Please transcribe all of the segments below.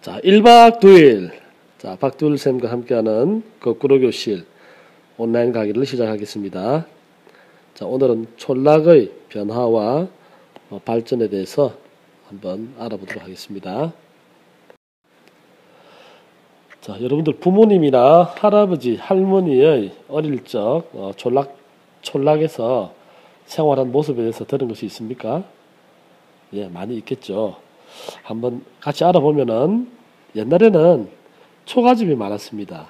자, 1박 2일. 자, 박두일 쌤과 함께하는 거꾸로 교실 온라인 강의를 시작하겠습니다. 자, 오늘은 촌락의 변화와 발전에 대해서 한번 알아보도록 하겠습니다. 자, 여러분들 부모님이나 할아버지, 할머니의 어릴 적 촌락에서 생활한 모습에 대해서 들은 것이 있습니까? 예, 많이 있겠죠. 한번 같이 알아보면은 옛날에는 초가집이 많았습니다.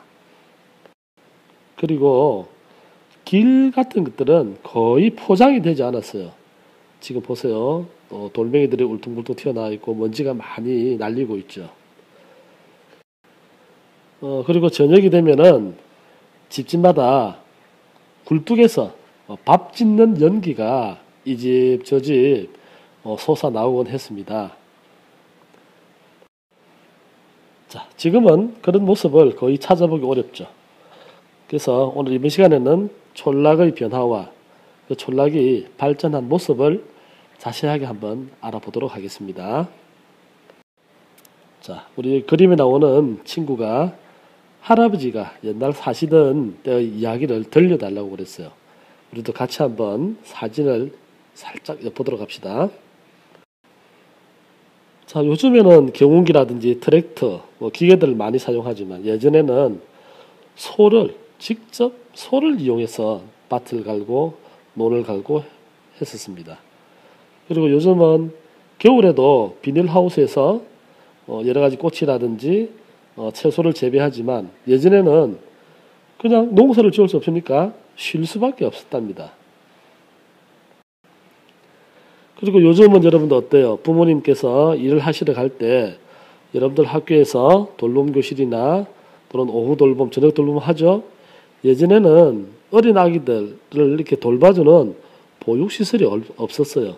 그리고 길 같은 것들은 거의 포장이 되지 않았어요. 지금 보세요. 돌멩이들이 울퉁불퉁 튀어나와 있고 먼지가 많이 날리고 있죠. 그리고 저녁이 되면은 집집마다 굴뚝에서 밥 짓는 연기가 이 집 저 집 솟아나오곤 했습니다. 자, 지금은 그런 모습을 거의 찾아보기 어렵죠. 그래서 오늘 이번 시간에는 촌락의 변화와 그 촌락이 발전한 모습을 자세하게 한번 알아보도록 하겠습니다. 자, 우리 그림에 나오는 친구가 할아버지가 옛날 사시던 때의 이야기를 들려달라고 그랬어요. 우리도 같이 한번 사진을 살짝 보도록 합시다. 자, 요즘에는 경운기라든지 트랙터, 기계들을 많이 사용하지만 예전에는 직접 소를 이용해서 밭을 갈고 논을 갈고 했었습니다. 그리고 요즘은 겨울에도 비닐하우스에서 여러 가지 꽃이라든지 채소를 재배하지만 예전에는 그냥 농사를 지을 수 없으니까 쉴 수밖에 없었답니다. 그리고 요즘은 여러분들 어때요? 부모님께서 일을 하시러 갈 때 여러분들 학교에서 돌봄 교실이나 또는 오후 돌봄, 저녁 돌봄 하죠? 예전에는 어린 아기들을 이렇게 돌봐주는 보육시설이 없었어요.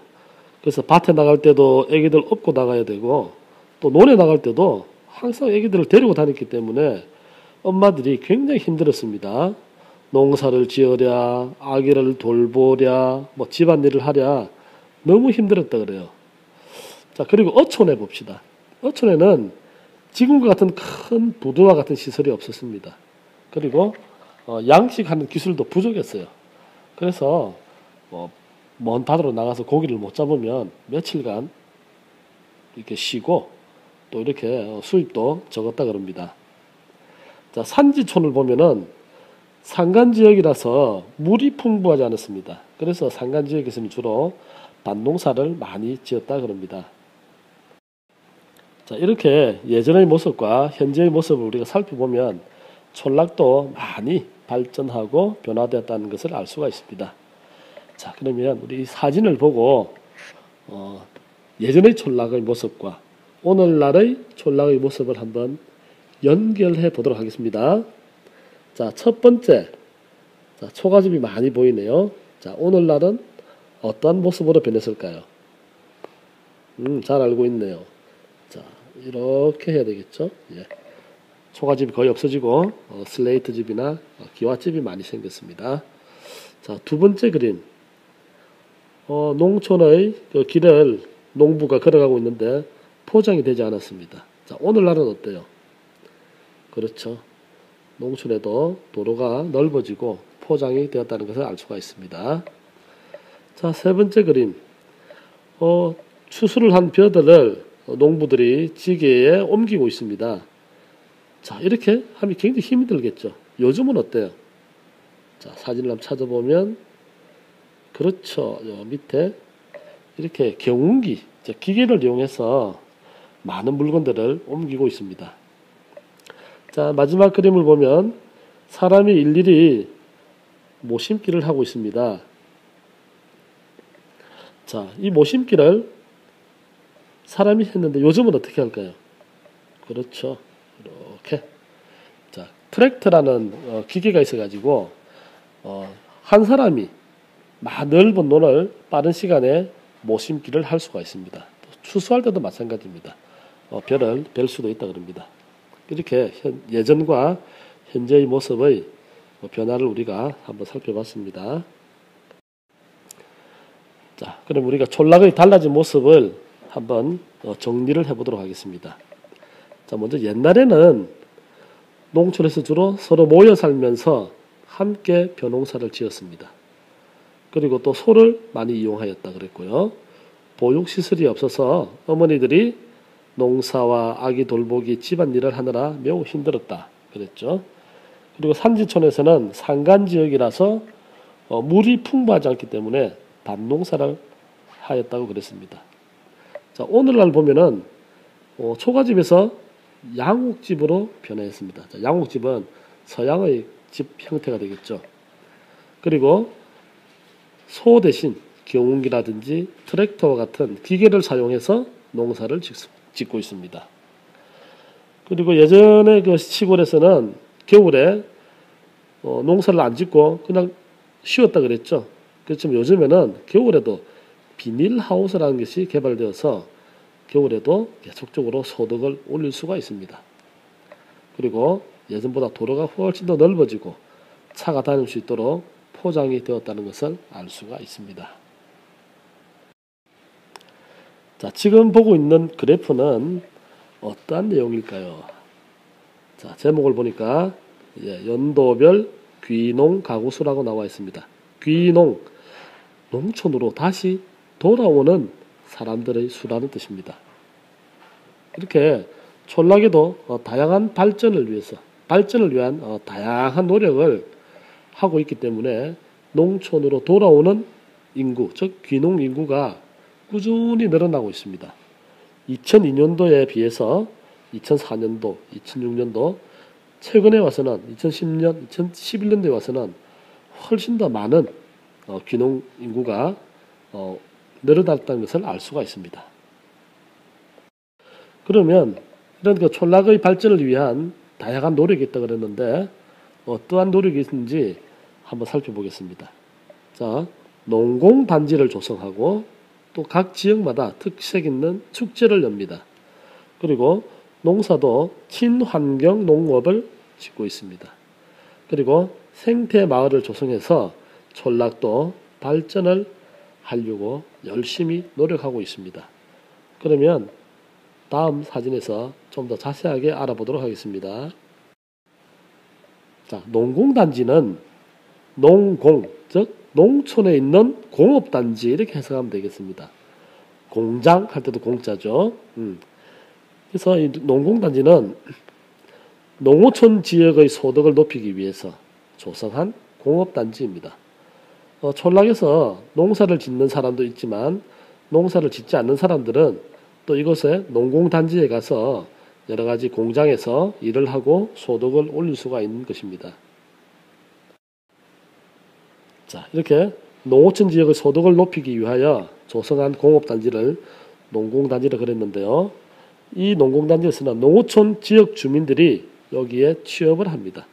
그래서 밭에 나갈 때도 아기들 업고 나가야 되고 또 논에 나갈 때도 항상 아기들을 데리고 다녔기 때문에 엄마들이 굉장히 힘들었습니다. 농사를 지으랴, 아기를 돌보랴, 집안일을 하랴 너무 힘들었다 그래요. 자, 그리고 어촌에 봅시다. 어촌에는 지금과 같은 큰 부두와 같은 시설이 없었습니다. 그리고 양식하는 기술도 부족했어요. 그래서 먼 바다로 나가서 고기를 못 잡으면 며칠간 이렇게 쉬고 또 이렇게 수입도 적었다 그럽니다. 자, 산지촌을 보면은 산간지역이라서 물이 풍부하지 않았습니다. 그래서 산간지역에서는 주로 밭농사를 많이 지었다 그럽니다. 자, 이렇게 예전의 모습과 현재의 모습을 우리가 살펴보면 촌락도 많이 발전하고 변화되었다는 것을 알 수가 있습니다. 자, 그러면 우리 사진을 보고 예전의 촌락의 모습과 오늘날의 촌락의 모습을 한번 연결해 보도록 하겠습니다. 자, 첫 번째, 자, 초가집이 많이 보이네요. 자, 오늘날은 어떠한 모습으로 변했을까요? 잘 알고 있네요. 자, 이렇게 해야 되겠죠? 예. 초가집이 거의 없어지고 슬레이트 집이나 기와집이 많이 생겼습니다. 자, 두 번째 그림. 농촌의 그 길을 농부가 걸어가고 있는데 포장이 되지 않았습니다. 자, 오늘날은 어때요? 그렇죠. 농촌에도 도로가 넓어지고 포장이 되었다는 것을 알 수가 있습니다. 자, 세 번째 그림. 추수를 한 벼들을 농부들이 지게에 옮기고 있습니다. 자, 이렇게 하면 굉장히 힘이 들겠죠. 요즘은 어때요? 자, 사진을 한번 찾아보면 그렇죠. 요 밑에 이렇게 경운기, 기계를 이용해서 많은 물건들을 옮기고 있습니다. 자, 마지막 그림을 보면 사람이 일일이 모심기를 하고 있습니다. 자, 이 모심기를 사람이 했는데 요즘은 어떻게 할까요? 그렇죠. 이렇게. 자, 트랙터라는 기계가 있어가지고 한 사람이 넓은 논을 빠른 시간에 모심기를 할 수가 있습니다. 추수할 때도 마찬가지입니다. 벼를 벨 수도 있다 그럽니다. 이렇게 예전과 현재의 모습의 변화를 우리가 한번 살펴봤습니다. 자, 그럼 우리가 촌락의 달라진 모습을 한번 정리를 해보도록 하겠습니다. 자, 먼저 옛날에는 농촌에서 주로 서로 모여 살면서 함께 벼농사를 지었습니다. 그리고 또 소를 많이 이용하였다 그랬고요. 보육시설이 없어서 어머니들이 농사와 아기 돌보기 집안일을 하느라 매우 힘들었다 그랬죠. 그리고 산지촌에서는 산간지역이라서 물이 풍부하지 않기 때문에 밭농사를 하였다고 그랬습니다. 자, 오늘날 보면은 초가집에서 양옥집으로 변화했습니다. 자, 양옥집은 서양의 집 형태가 되겠죠. 그리고 소 대신 경운기라든지 트랙터와 같은 기계를 사용해서 농사를 짓고 있습니다. 그리고 예전에 그 시골에서는 겨울에 농사를 안 짓고 그냥 쉬었다 그랬죠. 그렇지만 요즘에는 겨울에도 비닐하우스라는 것이 개발되어서 겨울에도 계속적으로 소득을 올릴 수가 있습니다. 그리고 예전보다 도로가 훨씬 더 넓어지고 차가 다닐 수 있도록 포장이 되었다는 것을 알 수가 있습니다. 자, 지금 보고 있는 그래프는 어떠한 내용일까요? 자, 제목을 보니까 연도별 귀농 가구수라고 나와 있습니다. 귀농, 농촌으로 다시 돌아오는 사람들의 수라는 뜻입니다. 이렇게 촌락에도 다양한 발전을 위한 다양한 노력을 하고 있기 때문에 농촌으로 돌아오는 인구, 즉 귀농 인구가 꾸준히 늘어나고 있습니다. 2002년도에 비해서 2004년도, 2006년도, 최근에 와서는 2010년, 2011년도에 와서는 훨씬 더 많은 귀농 인구가 늘어났다는 것을 알 수가 있습니다. 그러면 이런 그 촌락의 발전을 위한 다양한 노력이 있다고 그랬는데 어떠한 노력이 있는지 한번 살펴보겠습니다. 자, 농공단지를 조성하고 또 각 지역마다 특색 있는 축제를 엽니다. 그리고 농사도 친환경 농업을 짓고 있습니다. 그리고 생태마을을 조성해서 촌락도 발전을 하려고 열심히 노력하고 있습니다. 그러면 다음 사진에서 좀 더 자세하게 알아보도록 하겠습니다. 자, 농공단지는 농공, 즉 농촌에 있는 공업단지 이렇게 해석하면 되겠습니다. 공장 할 때도 공짜죠. 그래서 이 농공단지는 농어촌 지역의 소득을 높이기 위해서 조성한 공업단지입니다. 촌락에서 농사를 짓는 사람도 있지만 농사를 짓지 않는 사람들은 또 이곳에 농공단지에 가서 여러 가지 공장에서 일을 하고 소득을 올릴 수가 있는 것입니다. 자, 이렇게 농어촌 지역의 소득을 높이기 위하여 조성한 공업단지를 농공단지라 그랬는데요. 이 농공단지에서는 농어촌 지역 주민들이 여기에 취업을 합니다.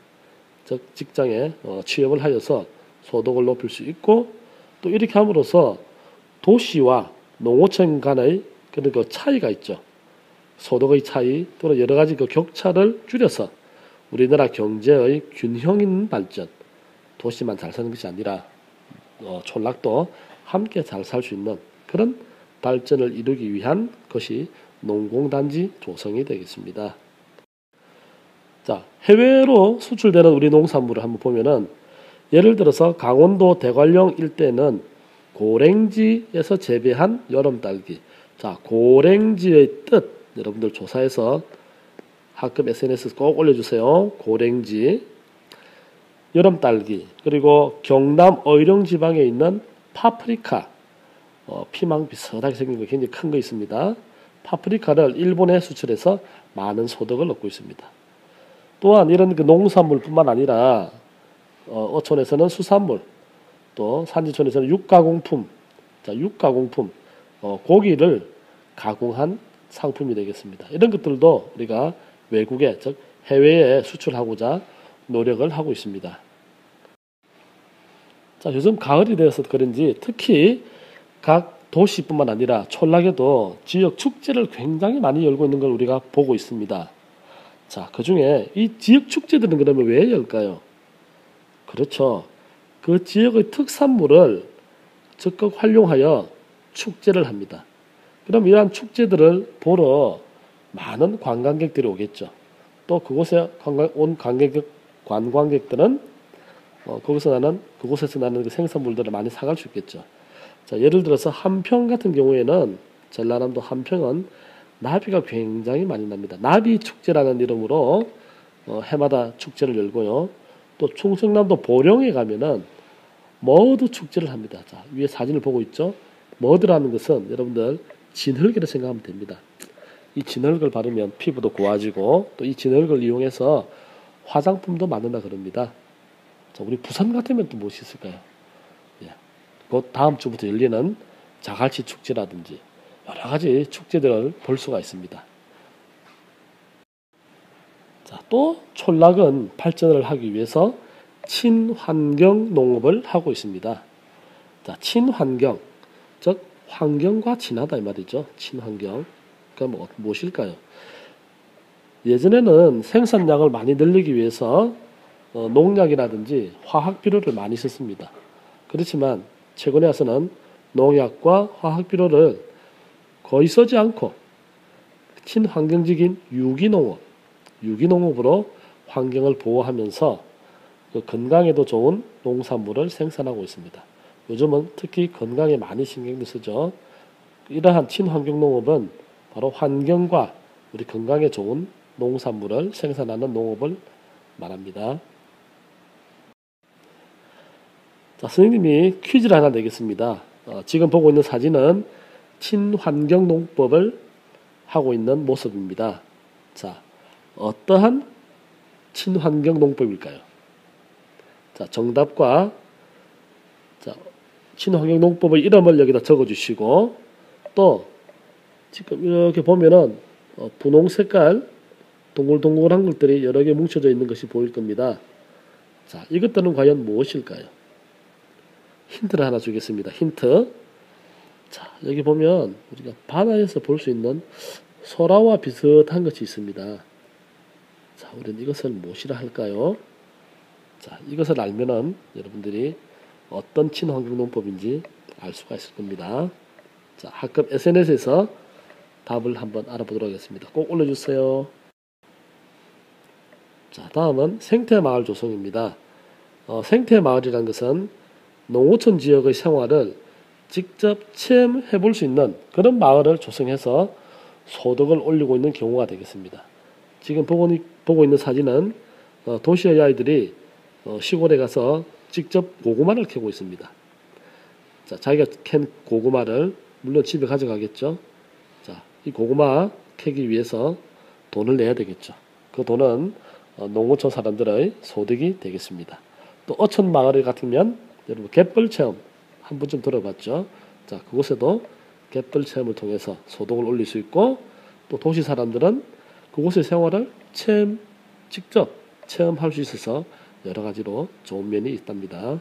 즉 직장에 취업을 하여서 소득을 높일 수 있고 또 이렇게 함으로써 도시와 농어촌 간의 그런 그 차이가 있죠. 소득의 차이 또는 여러 가지 그 격차를 줄여서 우리나라 경제의 균형 있는 발전, 도시만 잘 사는 것이 아니라 촌락도 함께 잘 살 수 있는 그런 발전을 이루기 위한 것이 농공단지 조성이 되겠습니다. 자, 해외로 수출되는 우리 농산물을 한번 보면은 예를 들어서 강원도 대관령 일대는 고랭지에서 재배한 여름딸기. 자, 고랭지의 뜻 여러분들 조사해서 학급 SNS 꼭 올려주세요. 고랭지, 여름딸기, 그리고 경남 의령 지방에 있는 파프리카, 피망 비슷하게 생긴 거 굉장히 큰 거 있습니다. 파프리카를 일본에 수출해서 많은 소득을 얻고 있습니다. 또한 이런 그 농산물뿐만 아니라 어촌에서는 수산물, 또 산지촌에서는 육가공품, 자, 육가공품, 고기를 가공한 상품이 되겠습니다. 이런 것들도 우리가 외국에, 즉 해외에 수출하고자 노력을 하고 있습니다. 자, 요즘 가을이 되어서 그런지 특히 각 도시뿐만 아니라 촌락에도 지역 축제를 굉장히 많이 열고 있는 걸 우리가 보고 있습니다. 자, 그 중에 이 지역 축제들은 그러면 왜 열까요? 그렇죠. 그 지역의 특산물을 적극 활용하여 축제를 합니다. 그럼 이러한 축제들을 보러 많은 관광객들이 오겠죠. 또 그곳에 온 관광객들은 그곳에서 나는 그 생산물들을 많이 사갈 수 있겠죠. 자, 예를 들어서 한평 같은 경우에는 전라남도 한평은 나비가 굉장히 많이 납니다. 나비 축제라는 이름으로 해마다 축제를 열고요. 또 충청남도 보령에 가면은 머드 축제를 합니다. 자, 위에 사진을 보고 있죠. 머드라는 것은 여러분들 진흙이라 생각하면 됩니다. 이 진흙을 바르면 피부도 고와지고 또 이 진흙을 이용해서 화장품도 만든다 그럽니다. 자, 우리 부산 같으면 또 무엇이 있을까요? 예. 곧 다음 주부터 열리는 자갈치 축제라든지 여러 가지 축제들을 볼 수가 있습니다. 자, 또 촌락은 발전을 하기 위해서 친환경 농업을 하고 있습니다. 자, 친환경, 즉 환경과 친하다 이 말이죠. 친환경. 그러니까 무엇일까요? 예전에는 생산량을 많이 늘리기 위해서 농약이라든지 화학 비료를 많이 썼습니다. 그렇지만 최근에 와서는 농약과 화학 비료를 거의 쓰지 않고 친환경적인 유기농업으로 환경을 보호하면서 건강에도 좋은 농산물을 생산하고 있습니다. 요즘은 특히 건강에 많이 신경을 쓰죠. 이러한 친환경 농업은 바로 환경과 우리 건강에 좋은 농산물을 생산하는 농업을 말합니다. 자, 선생님이 퀴즈를 하나 내겠습니다. 지금 보고 있는 사진은 친환경 농법을 하고 있는 모습입니다. 자, 어떠한 친환경 농법일까요? 자, 정답과 친환경 농법의 이름을 여기다 적어주시고 또 지금 이렇게 보면은 분홍 색깔 동글동글한 것들이 여러 개 뭉쳐져 있는 것이 보일 겁니다. 자, 이것들은 과연 무엇일까요? 힌트를 하나 주겠습니다. 힌트. 자, 여기 보면 우리가 바다에서 볼 수 있는 소라와 비슷한 것이 있습니다. 자, 우리는 이것을 무엇이라 할까요? 자, 이것을 알면은 여러분들이 어떤 친환경 농법인지 알 수가 있을 겁니다. 자, 학급 SNS에서 답을 한번 알아보도록 하겠습니다. 꼭 올려주세요. 자, 다음은 생태마을 조성입니다. 생태마을이라는 것은 농어촌 지역의 생활을 직접 체험해 볼 수 있는 그런 마을을 조성해서 소득을 올리고 있는 경우가 되겠습니다. 지금 보고 있는 사진은 도시의 아이들이 시골에 가서 직접 고구마를 캐고 있습니다. 자, 자기가 캔 고구마를 물론 집에 가져가겠죠. 자, 이 고구마 캐기 위해서 돈을 내야 되겠죠. 그 돈은 농어촌 사람들의 소득이 되겠습니다. 또 어촌 마을 같으면 여러분 갯벌 체험 한 번쯤 들어봤죠. 자, 그곳에도 갯벌 체험을 통해서 소득을 올릴 수 있고 또 도시 사람들은 그곳의 생활을 직접 체험할 수 있어서 여러 가지로 좋은 면이 있답니다.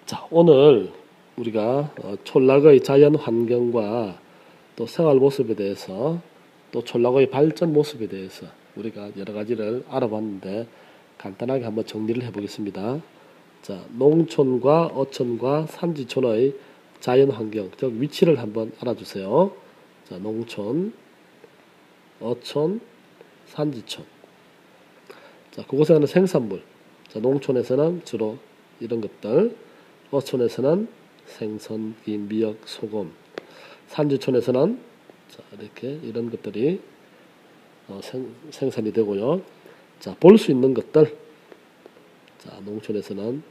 자, 오늘 우리가 촌락의 자연 환경과 또 생활 모습에 대해서 또 촌락의 발전 모습에 대해서 우리가 여러 가지를 알아봤는데 간단하게 한번 정리를 해보겠습니다. 자, 농촌과 어촌과 산지촌의 자연 환경, 즉 위치를 한번 알아주세요. 자, 농촌, 어촌, 산지촌. 자, 그곳에 하는 생산물. 자, 농촌에서는 주로 이런 것들, 어촌에서는 생선, 김, 미역, 소금, 산지촌에서는 자, 이렇게 이런 것들이 생산이 되고요. 자, 볼 수 있는 것들. 자, 농촌에서는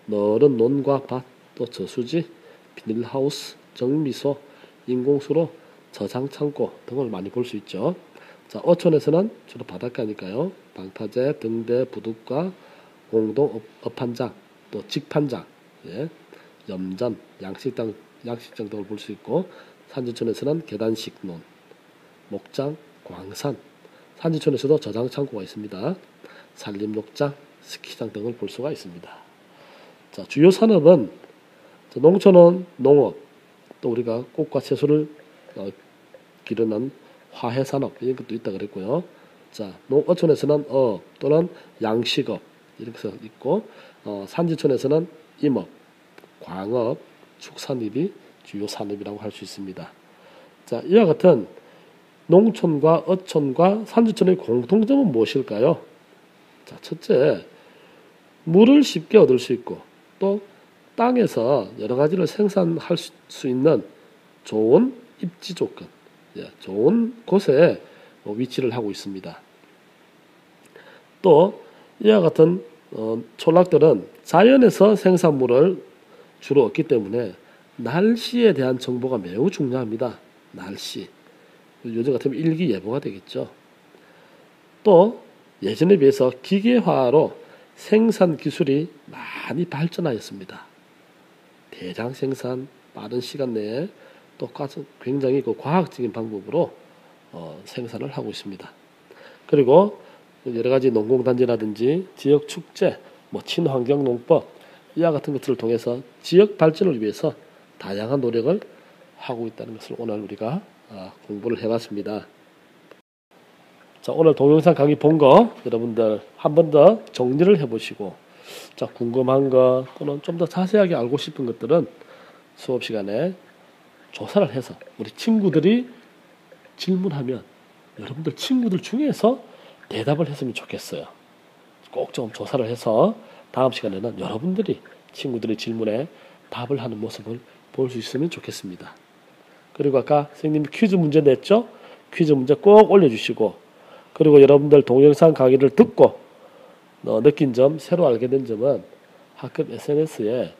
너른 논과 밭, 또 저수지, 비닐하우스, 정미소, 인공수로, 저장창고 등을 많이 볼 수 있죠. 자, 어촌에서는 주로 바닷가니까요. 방파제, 등대, 부둣가, 공동 업판장, 또 직판장, 예, 염전, 양식장 등을 볼 수 있고, 산지촌에서는 계단식 논, 목장, 광산, 산지촌에서도 저장창고가 있습니다. 산림욕장, 스키장 등을 볼 수가 있습니다. 자, 주요 산업은 농촌은 농업, 또 우리가 꽃과 채소를 기르는 화훼산업 이런 것도 있다 그랬고요. 자, 어촌에서는 어업 또는 양식업 이렇게 있고 산지촌에서는 임업, 광업, 축산업이 주요 산업이라고 할 수 있습니다. 자, 이와 같은 농촌과 어촌과 산지촌의 공통점은 무엇일까요? 자, 첫째, 물을 쉽게 얻을 수 있고 또 땅에서 여러 가지를 생산할 수 있는 좋은 입지 조건, 좋은 곳에 위치를 하고 있습니다. 또 이와 같은 촌락들은 자연에서 생산물을 주로 얻기 때문에 날씨에 대한 정보가 매우 중요합니다. 날씨. 요즘 같으면 일기예보가 되겠죠. 또 예전에 비해서 기계화로 생산 기술이 많이 발전하였습니다. 대량 생산, 빠른 시간 내에 또 굉장히 과학적인 방법으로 생산을 하고 있습니다. 그리고 여러 가지 농공단지라든지 지역 축제, 친환경 농법 이와 같은 것들을 통해서 지역 발전을 위해서 다양한 노력을 하고 있다는 것을 오늘 우리가 공부를 해봤습니다. 자, 오늘 동영상 강의 본 거 여러분들 한 번 더 정리를 해보시고, 자, 궁금한 거 또는 좀 더 자세하게 알고 싶은 것들은 수업 시간에 조사를 해서 우리 친구들이 질문하면 여러분들 친구들 중에서 대답을 했으면 좋겠어요. 꼭 좀 조사를 해서 다음 시간에는 여러분들이 친구들의 질문에 답을 하는 모습을 볼 수 있으면 좋겠습니다. 그리고 아까 선생님이 퀴즈 문제 냈죠? 퀴즈 문제 꼭 올려주시고, 그리고 여러분들 동영상 강의를 듣고 느낀 점, 새로 알게 된 점은 학급 SNS에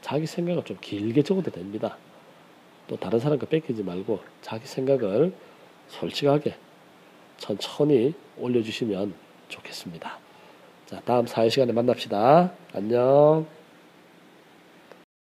자기 생각을 좀 길게 적어도 됩니다. 또 다른 사람 거 뺏기지 말고 자기 생각을 솔직하게 천천히 올려주시면 좋겠습니다. 자, 다음 사회 시간에 만납시다. 안녕.